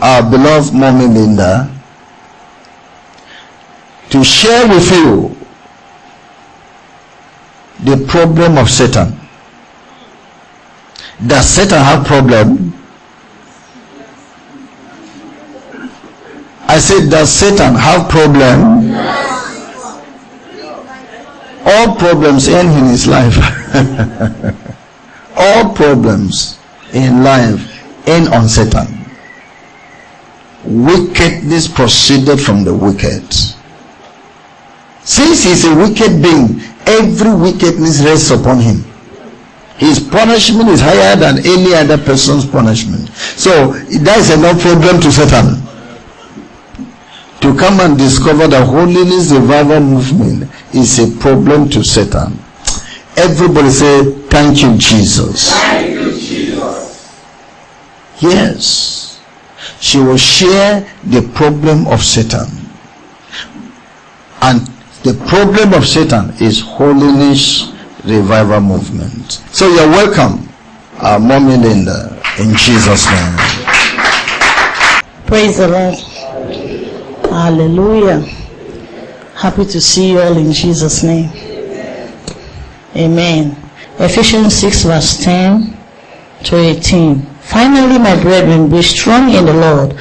our beloved Mommy Linda to share with you the problem of Satan. Does Satan have problem? I said, does Satan have problem? All problems end in his life. All problems in life end on Satan. Wickedness proceeded from the wicked. Since he is a wicked being, every wickedness rests upon him. His punishment is higher than any other person's punishment. So that is enough problem to Satan to come and discover that holiness revival movement is a problem to Satan. Everybody say, thank you, Jesus. Thank you, Jesus. Yes. She will share the problem of Satan. And the problem of Satan is holiness revival movement. So you're welcome, Mommy Linda, in Jesus' name. Praise the Lord. Hallelujah. Happy to see you all in Jesus' name. Amen. Ephesians 6 verse 10 to 18. Finally, my brethren, be strong in the Lord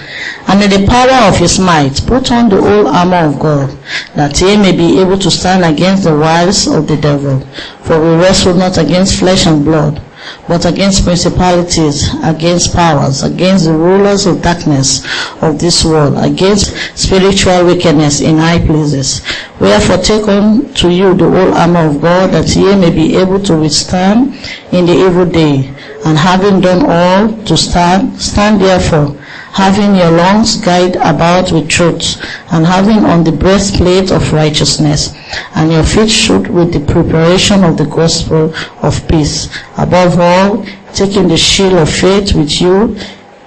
and in the power of his might. Put on the whole armor of God, that ye may be able to stand against the wiles of the devil. For we wrestle not against flesh and blood, but against principalities, against powers, against the rulers of darkness of this world, against spiritual wickedness in high places. Wherefore take unto you the whole armor of God, that ye may be able to withstand in the evil day. And having done all to stand therefore, having your loins girded about with truth, and having on the breastplate of righteousness, and your feet shod with the preparation of the gospel of peace. Above all, taking the shield of faith with you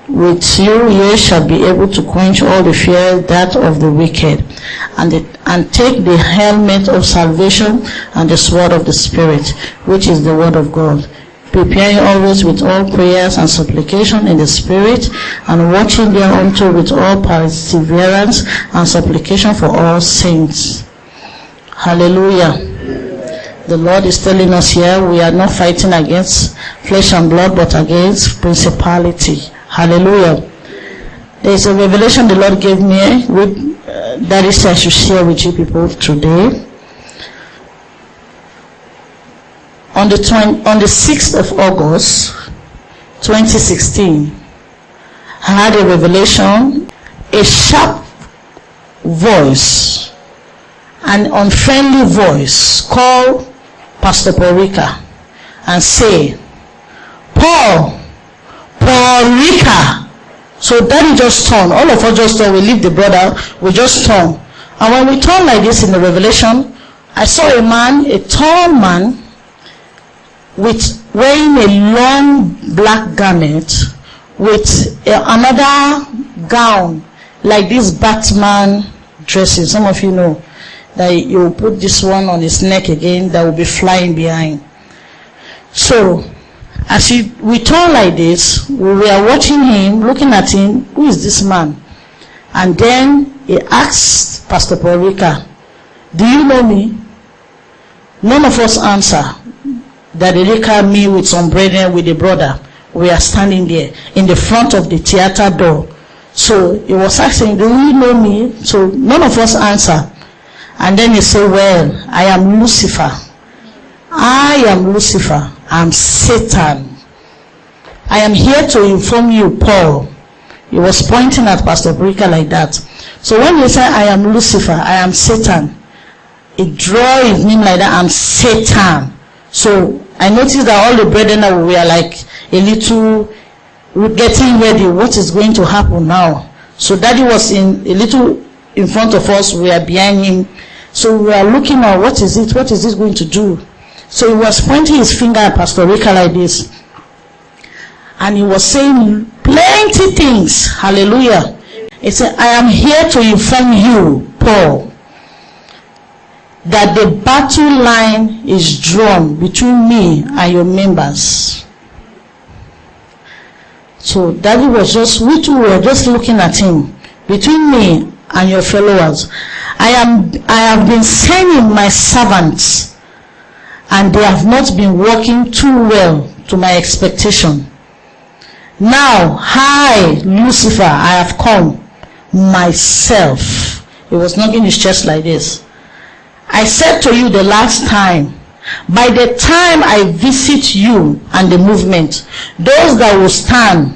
ye shall be able to quench all the fear that of the wicked, and take the helmet of salvation and the sword of the Spirit, which is the word of God. Preparing always with all prayers and supplication in the Spirit, and watching thereunto with all perseverance and supplication for all saints. Hallelujah. The Lord is telling us here, we are not fighting against flesh and blood, but against principality. Hallelujah. There is a revelation the Lord gave me, that is I should share with you people today. On the 6th of August 2016, I had a revelation, a sharp voice, an unfriendly voice called Pastor Porika and say, Paul Rika. So daddy just turned. All of us just turned. We leave the brother. We just turned. And when we turned like this in the revelation, I saw a man, a tall man, with wearing a long black garment with another gown like this Batman dressing. Some of you know that you put this one on his neck again, that will be flying behind. So as we turn like this, we were watching him, looking at him. Who is this man? And then he asked Pastor Porika, do you know me? None of us answer. That they recall me with some brethren, with a brother. We are standing there in the front of the theater door. So he was asking, do you know me? So none of us answer. And then he said, well, I am Lucifer. I am Lucifer. I'm Satan. I am here to inform you, Paul. He was pointing at Pastor Porika like that. So when he said, I am Lucifer, I am Satan, it drew his name like that, I'm Satan. So I noticed that all the brethren were like a little getting ready. What is going to happen now? So daddy was a little in front of us. We are behind him. So we are looking at what is it? What is this going to do? So he was pointing his finger at Pastor Rika like this. And he was saying plenty things. Hallelujah. He said, I am here to inform you, Paul, that the battle line is drawn between me and your members. So Daddy was just, we two were just looking at him. Between me and your followers, I have been sending my servants, and they have not been working too well to my expectation. Now, I, Lucifer, I have come myself. He was knocking his chest like this. I said to you the last time, by the time I visit you and the movement, those that will stand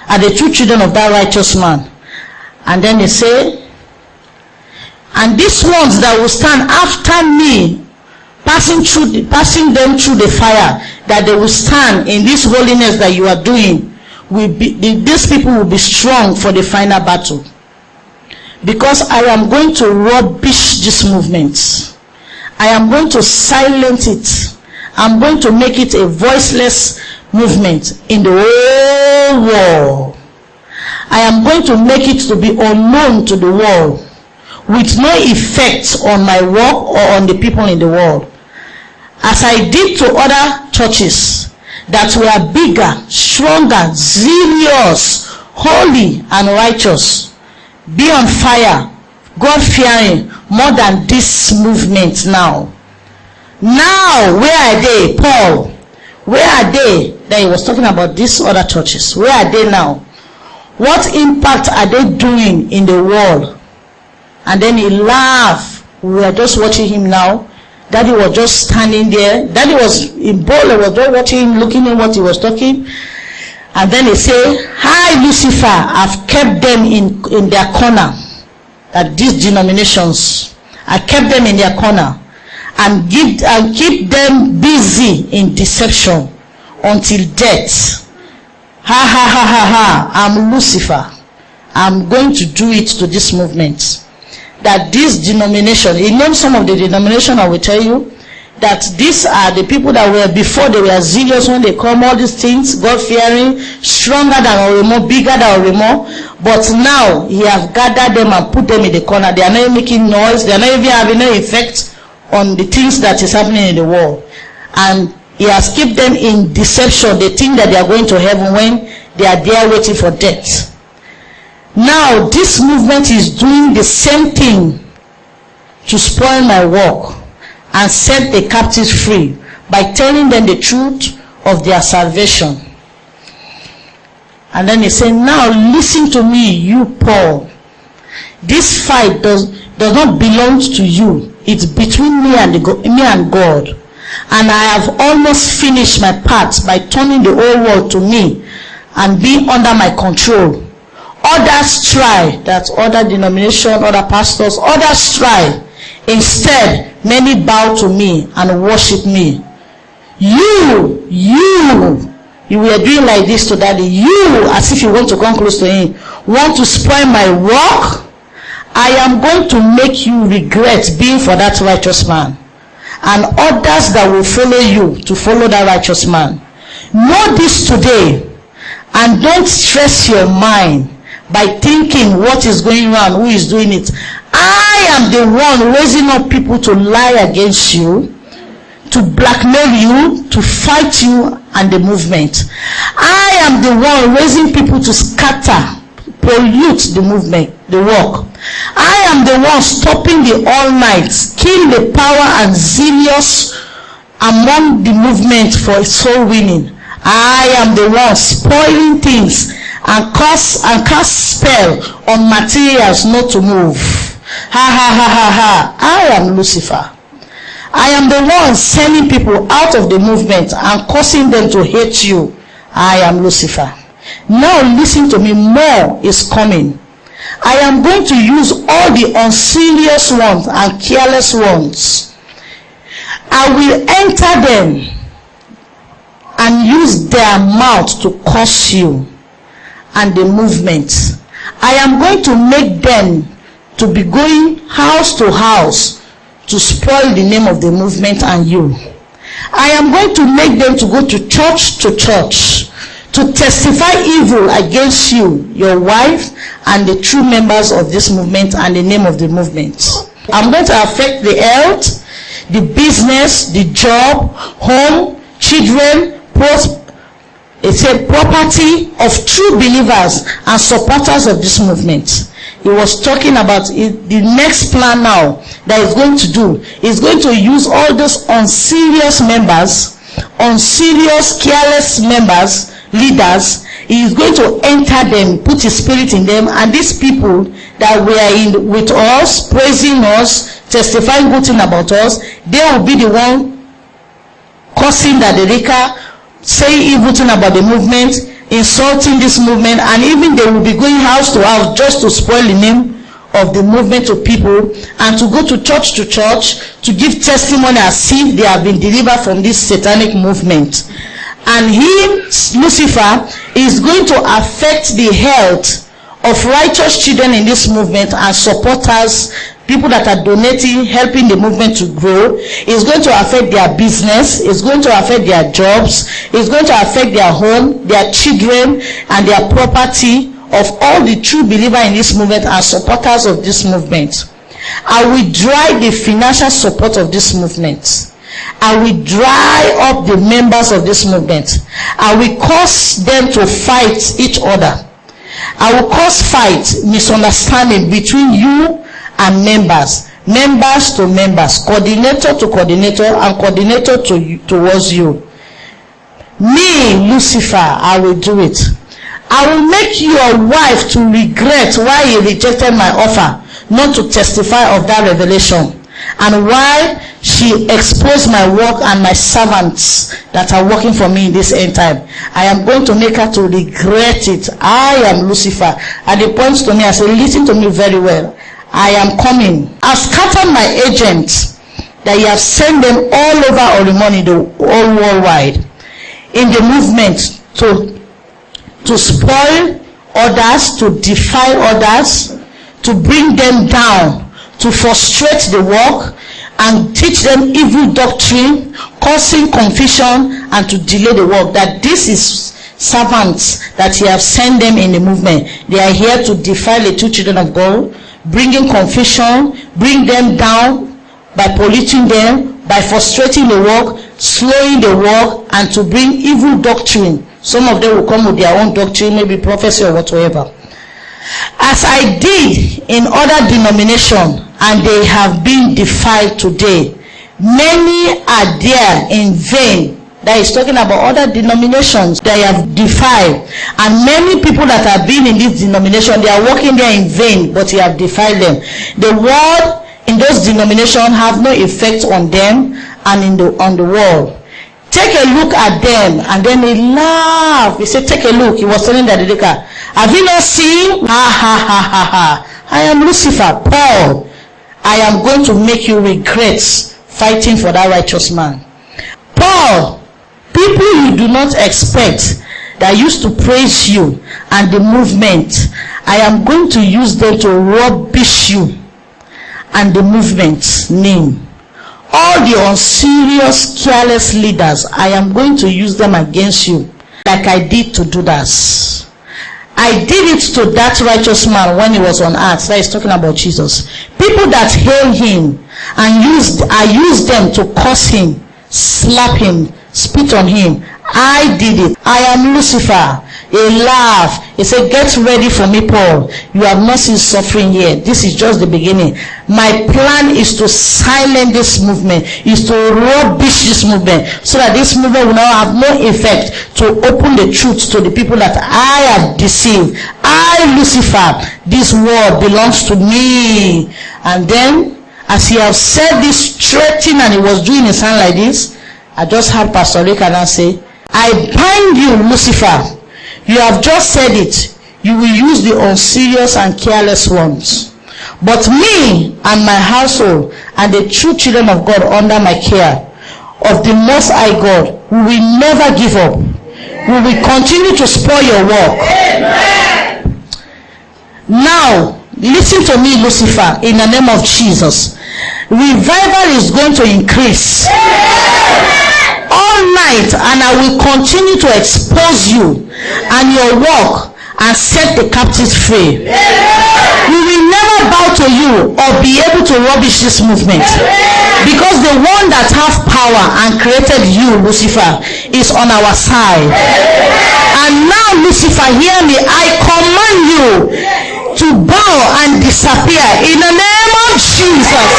are the two children of that righteous man. And then they say, and these ones that will stand after me, passing them through the fire, that they will stand in this holiness that you are doing, these people will be strong for the final battle. Because I am going to rubbish this movement. I am going to silence it. I'm going to make it a voiceless movement in the whole world. I am going to make it to be unknown to the world, with no effect on my work or on the people in the world. As I did to other churches that were bigger, stronger, zealous, holy, and righteous, be on fire, God-fearing, more than this movement now. Now, where are they? Paul, where are they? That he was talking about these other churches. Where are they now? What impact are they doing in the world? And then he laughed. We were just watching him now. Daddy was just standing there. Daddy was in bold. I was just watching him, looking at what he was talking. And then he said, "Hi, Lucifer, I've kept them in their corner." That these denominations, I kept them in their corner and keep them busy in deception until death. Ha ha ha ha ha! I'm Lucifer. I'm going to do it to this movement. That this denomination, you know, some of the denomination, I will tell you that these are the people that were before they were zealous when they come, all these things, God-fearing, stronger than Oremo, bigger than Oremo. But now he has gathered them and put them in the corner. They are not making noise. They are not even having no effect on the things that is happening in the world. And he has kept them in deception. They think that they are going to heaven when they are there waiting for death. Now this movement is doing the same thing to spoil my work and set the captives free by telling them the truth of their salvation. And then he said, now listen to me, you Paul. This fight does not belong to you. It's between me and God. And I have almost finished my part by turning the whole world to me and being under my control. Others try, that other denomination, other pastors, others try. Instead, many bow to me and worship me. You were doing like this to Daddy. You, as if you want to come close to him, want to spoil my work. I am going to make you regret being for that righteous man, and others that will follow you to follow that righteous man. Know this today, and don't stress your mind by thinking what is going on, who is doing it. I am the one raising up people to lie against you, to blackmail you, to fight you and the movement. I am the one raising people to scatter, pollute the movement, the work. I am the one stopping the all-nights, kill the power and zealous among the movement for soul winning. I am the one spoiling things and cast spell on materials not to move. Ha ha ha ha ha! I am Lucifer. I am the one sending people out of the movement and causing them to hate you. I am Lucifer. Now listen to me, more is coming. I am going to use all the unserious ones and careless ones. I will enter them and use their mouth to curse you and the movement. I am going to make them to be going house to house to spoil the name of the movement and you. I am going to make them to go to church to testify evil against you, your wife, and the true members of this movement and the name of the movement. I'm going to affect the health, the business, the job, home, children, It's a property of true believers and supporters of this movement. He was talking about the next plan now that he's going to do. He's going to use all those unserious members, unserious, careless members, leaders. He is going to enter them, put his spirit in them, and these people that were in with us, praising us, testifying good thing about us, they will be the one causing that the Rika, saying evil thing about the movement, insulting this movement, and even they will be going house to house just to spoil the name of the movement to people, and to go to church to give testimony as if they have been delivered from this satanic movement. And he, Lucifer, is going to affect the health of righteous children in this movement and supporters, people that are donating, helping the movement to grow. It's going to affect their business. It's going to affect their jobs. It's going to affect their home, their children, and their property of all the true believers in this movement and supporters of this movement. I will dry the financial support of this movement. I will dry up the members of this movement. I will cause them to fight each other. I will cause fight, misunderstanding between you and members, members to members, coordinator to coordinator, and coordinator towards you. Me, Lucifer, I will do it. I will make your wife to regret why you rejected my offer not to testify of that revelation, and why she exposed my work and my servants that are working for me in this end time. I am going to make her to regret it. I am Lucifer. And he points to me and says, listen to me very well. I am coming. I've scattered my agents that you have sent them all over Orimoni, the whole worldwide, in the movement to spoil others, to defy others, to bring them down, to frustrate the work, and teach them evil doctrine, causing confusion, and to delay the work. That this is servants that he have sent them in the movement. They are here to defy the two children of God, bringing confusion, bring them down by polluting them, by frustrating the work, slowing the work, and to bring evil doctrine. Some of them will come with their own doctrine, maybe prophecy or whatsoever. As I did in other denominations, and they have been defied today. Many are there in vain. That is talking about other denominations they have defied. And many people that have been in this denomination, they are working there in vain, but he have defied them. The word in those denominations have no effect on them and on the world. Take a look at them, and then he laughed. He said, take a look. He was telling the Dedica, have you not seen? Ha ha ha ha ha. I am Lucifer, Paul. I am going to make you regret fighting for that righteous man. Paul, people you do not expect that used to praise you and the movement, I am going to use them to rubbish you and the movement's name. All the unserious, careless leaders, I am going to use them against you like I did to Judas. I did it to that righteous man when he was on earth. That is talking about Jesus. People that hail him and I used them to curse him, slap him, spit on him. I did it. I am Lucifer. He laughed. He said, get ready for me, Paul. You have not seen suffering yet. This is just the beginning. My plan is to silence this movement, is to rubbish this movement, so that this movement will now have no effect, to open the truth to the people that I have deceived. I, Lucifer, this world belongs to me. And then, as he has said this threatening, and he was doing his hand like this, I just heard Pastor Rick and I say, I bind you, Lucifer. You have just said it. You will use the unserious and careless ones. But me and my household and the true children of God under my care of the Most High God, we will never give up. We will continue to spoil your work. Amen. Now, listen to me, Lucifer, in the name of Jesus. Revival is going to increase. Amen. All night, and I will continue to expose you and your work and set the captives free. We will never bow to you or be able to rubbish this movement, because the one that have power and created you, Lucifer, is on our side. And now, Lucifer, hear me, I command you to bow and disappear in the name of Jesus.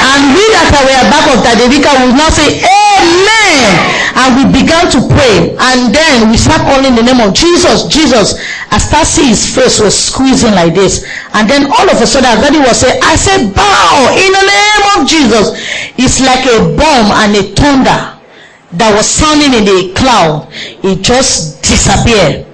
And we that were back of Tadevika will now say amen. And we began to pray, and then we start calling the name of Jesus, Jesus. I start seeing his face was squeezing like this, and then all of a sudden, as daddy was saying, I said, bow in the name of Jesus. It's like a bomb and a thunder that was sounding in the cloud. It just disappeared.